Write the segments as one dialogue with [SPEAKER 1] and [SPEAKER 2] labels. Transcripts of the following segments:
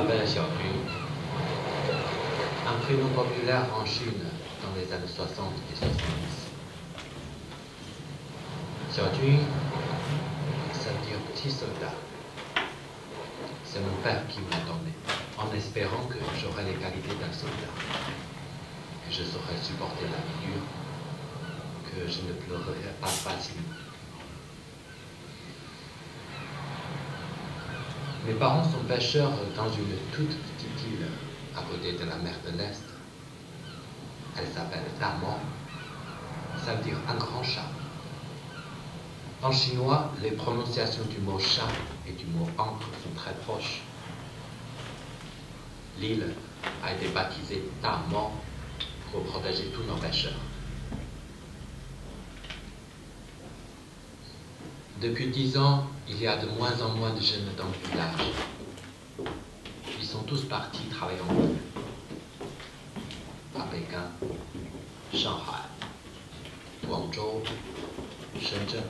[SPEAKER 1] m'appelle Xiaojun, un prénom populaire en Chine dans les années 60 et 70. Xiaojun, ça veut dire petit soldat. C'est mon père qui me l'a donné, en espérant que j'aurais les qualités d'un soldat, que je saurais supporter la vie dure, que je ne pleurerais pas facilement. Mes parents sont pêcheurs dans une toute petite île à côté de la mer de l'Est. Elle s'appelle Damon. Ça veut dire un grand chat. En chinois, les prononciations du mot chat et du mot encre sont très proches. L'île a été baptisée Damon pour protéger tous nos pêcheurs. Depuis 10 ans, il y a de moins en moins de jeunes dans le village. Ils sont tous partis travailler en ville. À Pékin, Shanghai, Guangzhou, Shenzhen.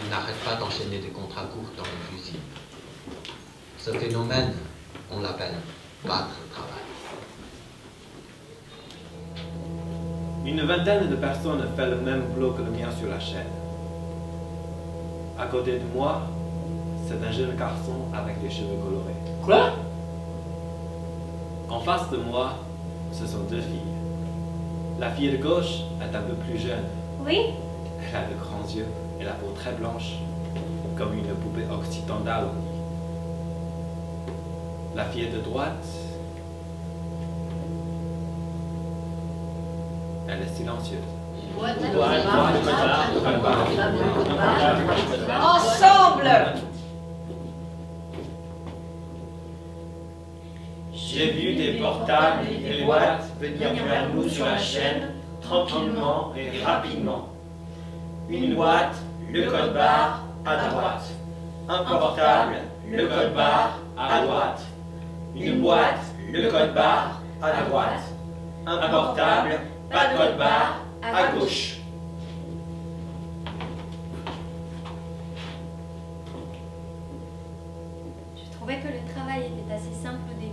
[SPEAKER 1] Ils n'arrêtent pas d'enchaîner des contrats courts dans les usines. Ce phénomène, on l'appelle battre le travail.
[SPEAKER 2] Une vingtaine de personnes fait le même boulot que le mien sur la chaîne. À côté de moi, c'est un jeune garçon avec des cheveux colorés.
[SPEAKER 3] Quoi?
[SPEAKER 2] En face de moi, ce sont deux filles. La fille de gauche est un peu plus jeune.
[SPEAKER 4] Oui?
[SPEAKER 2] Elle a de grands yeux et la peau très blanche, comme une poupée occidentale on dit. La fille de droite, elle est silencieuse.
[SPEAKER 5] Ensemble!
[SPEAKER 6] J'ai vu des portables et des boîtes venir vers nous sur la chaîne, tranquillement et rapidement. Une boîte, le code barre, à droite. Un portable, le code barre, à droite. Une boîte, le code barre, à droite. Un portable, pas de code barre, à gauche.
[SPEAKER 4] Je trouvais que le travail était assez simple au début.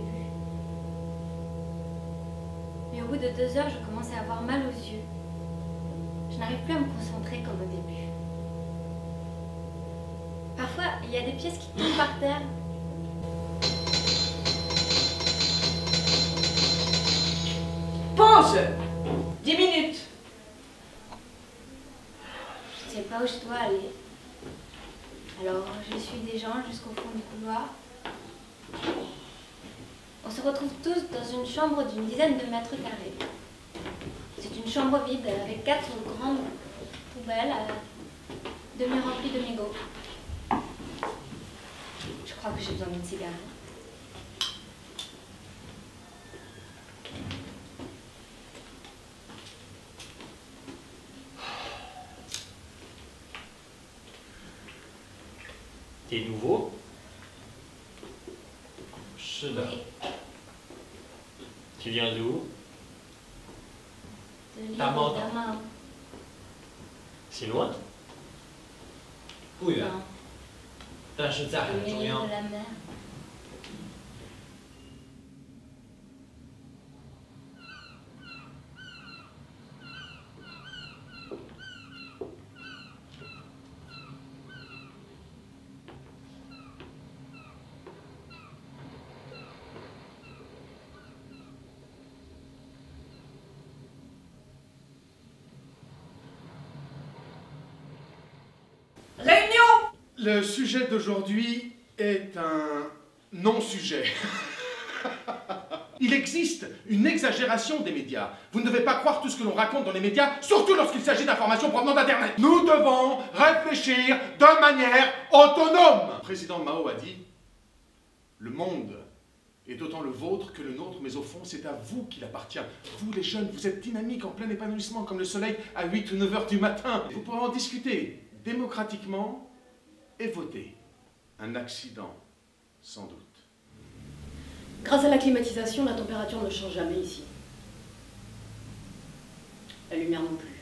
[SPEAKER 4] Mais au bout de 2 heures, je commençais à avoir mal aux yeux. Je n'arrive plus à me concentrer comme au début. Parfois, il y a des pièces qui tombent par terre.
[SPEAKER 5] Pause! 10 minutes.
[SPEAKER 4] Je ne sais pas où je dois aller. Alors, je suis des gens jusqu'au fond du couloir. On se retrouve tous dans une chambre d'une dizaine de mètres carrés. C'est une chambre vide avec 4 grandes poubelles demi-remplies de mégots. Je crois que j'ai besoin d'une cigarette.
[SPEAKER 6] T'es nouveau?
[SPEAKER 2] 是的。
[SPEAKER 6] Tu viens d'où?
[SPEAKER 4] De l'île
[SPEAKER 2] T'as mort.
[SPEAKER 4] d'Amao.
[SPEAKER 6] C'est loin?
[SPEAKER 2] 不远，
[SPEAKER 4] Non,
[SPEAKER 2] 但是在
[SPEAKER 4] au
[SPEAKER 2] 很中
[SPEAKER 4] milieu
[SPEAKER 2] 央
[SPEAKER 4] de。la mer.
[SPEAKER 5] Réunion!
[SPEAKER 7] Le sujet d'aujourd'hui est un non-sujet. Il existe une exagération des médias. Vous ne devez pas croire tout ce que l'on raconte dans les médias, surtout lorsqu'il s'agit d'informations provenant d'Internet. Nous devons réfléchir de manière autonome. Le président Mao a dit « Le monde est autant le vôtre que le nôtre, mais au fond, c'est à vous qu'il appartient. Vous, les jeunes, vous êtes dynamiques, en plein épanouissement, comme le soleil à 8 ou 9 heures du matin. Vous pourrez en discuter démocratiquement et voter. Un accident, sans doute.
[SPEAKER 8] Grâce à la climatisation, la température ne change jamais ici. La lumière non plus.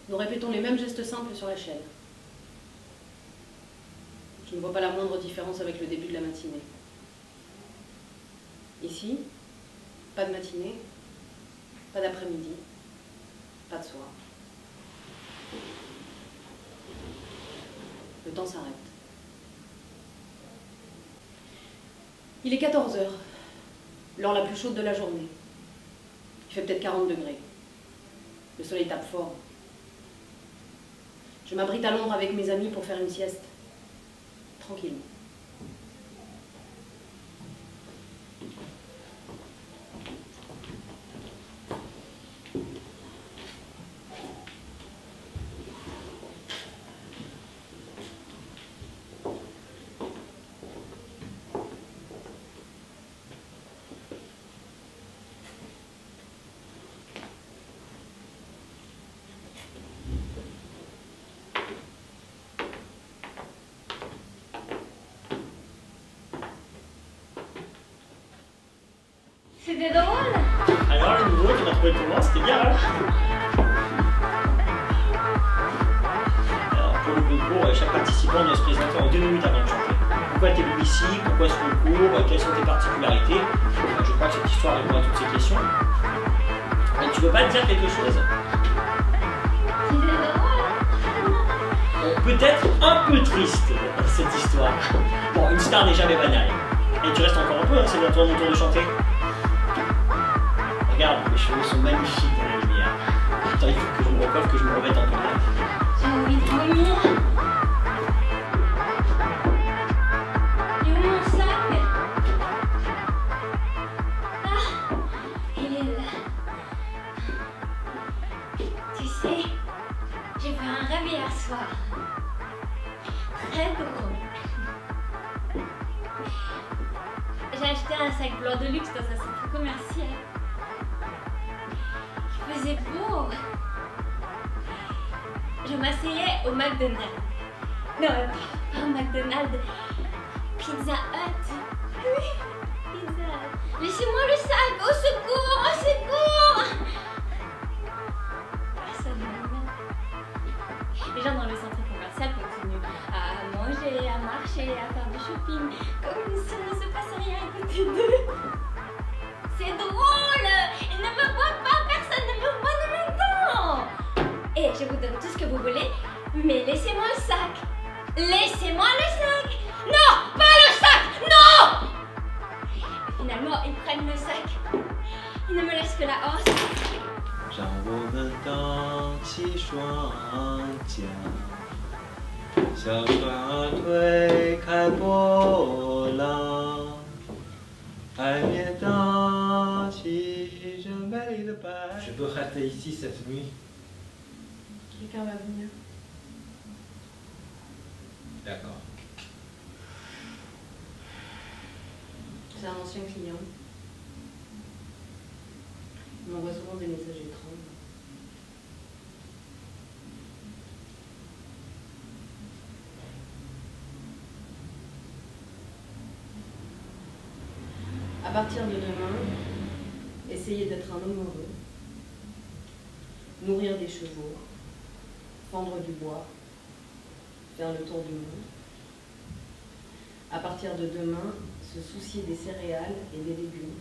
[SPEAKER 8] Nous répétons les mêmes gestes simples sur la chaîne. Je ne vois pas la moindre différence avec le début de la matinée. Ici, pas de matinée, pas d'après-midi, pas de soir. Le temps s'arrête. Il est 14 h, l'heure la plus chaude de la journée. Il fait peut-être 40 degrés. Le soleil tape fort. Je m'abrite à l'ombre avec mes amis pour faire une sieste. Tranquillement.
[SPEAKER 4] C'était drôle.
[SPEAKER 6] Alors, le nouveau qu'on a trouvé pour moi, c'était bien, hein? Alors, pour le concours, chaque participant doit se présenter en 2 minutes avant de chanter. Pourquoi tu es venu ici? Pourquoi ce concours? Quelles sont tes particularités? Je crois que cette histoire répond à toutes ces questions. Et tu veux pas te dire quelque chose?
[SPEAKER 4] C'était drôle.
[SPEAKER 6] Peut-être un peu triste, cette histoire. Bon, une star n'est jamais banale. Et tu restes encore un peu, hein, c'est bientôt mon tour de chanter. Regarde, mes cheveux sont magnifiques dans la lumière. Attends, il faut que je me recoiffe, que je me remette en tournage.
[SPEAKER 4] J'ai envie de vomir. Et où mon sac? Ah, il est là. Tu sais, j'ai fait un rêve hier soir. Très drôle. J'ai acheté un sac blanc de luxe dans un centre commercial. Il faisait beau. Je m'asseyais au McDonald's. Non, pas au McDonald's. Pizza Hut. Oui, Pizza Hut. Laissez-moi le sac. Au secours, au secours. Personne ne m'aime. Les gens dans le centre commercial continuent à manger, à marcher, à faire du shopping, comme si ne se passait rien à côté d'eux. C'est drôle. Ils ne me voient pas. Personne ne me voit en même temps. Et je vous donne tout ce que vous voulez, mais laissez-moi le sac. Laissez-moi le sac. Non, pas le sac. Non. Et finalement, ils prennent le sac. Ils ne me laissent que la hanche.
[SPEAKER 2] 让我们荡起双桨，小船儿推开波浪，海面荡起这美丽的白。Je peux rester ici cette nuit.
[SPEAKER 8] Quelqu'un va venir.
[SPEAKER 2] D'accord.
[SPEAKER 8] C'est un ancien client. Il m'envoie souvent des messages étranges. À partir de demain, essayez d'être un homme heureux, nourrir des chevaux, fendre du bois, faire le tour du monde. À partir de demain, se soucier des céréales et des légumes.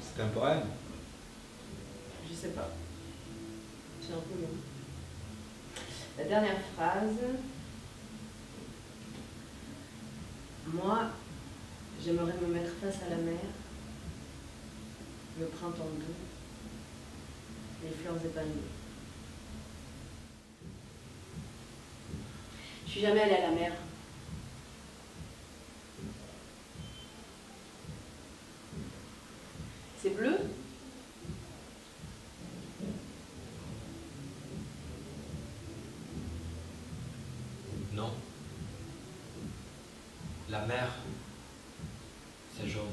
[SPEAKER 2] C'est un poème.
[SPEAKER 8] Je sais pas. C'est un peu long. La dernière phrase. Moi, j'aimerais me mettre face à la mer, le printemps doux, les fleurs épanouies. Je suis jamais allée à la mer. C'est bleu?
[SPEAKER 1] Non. La mer, c'est jaune.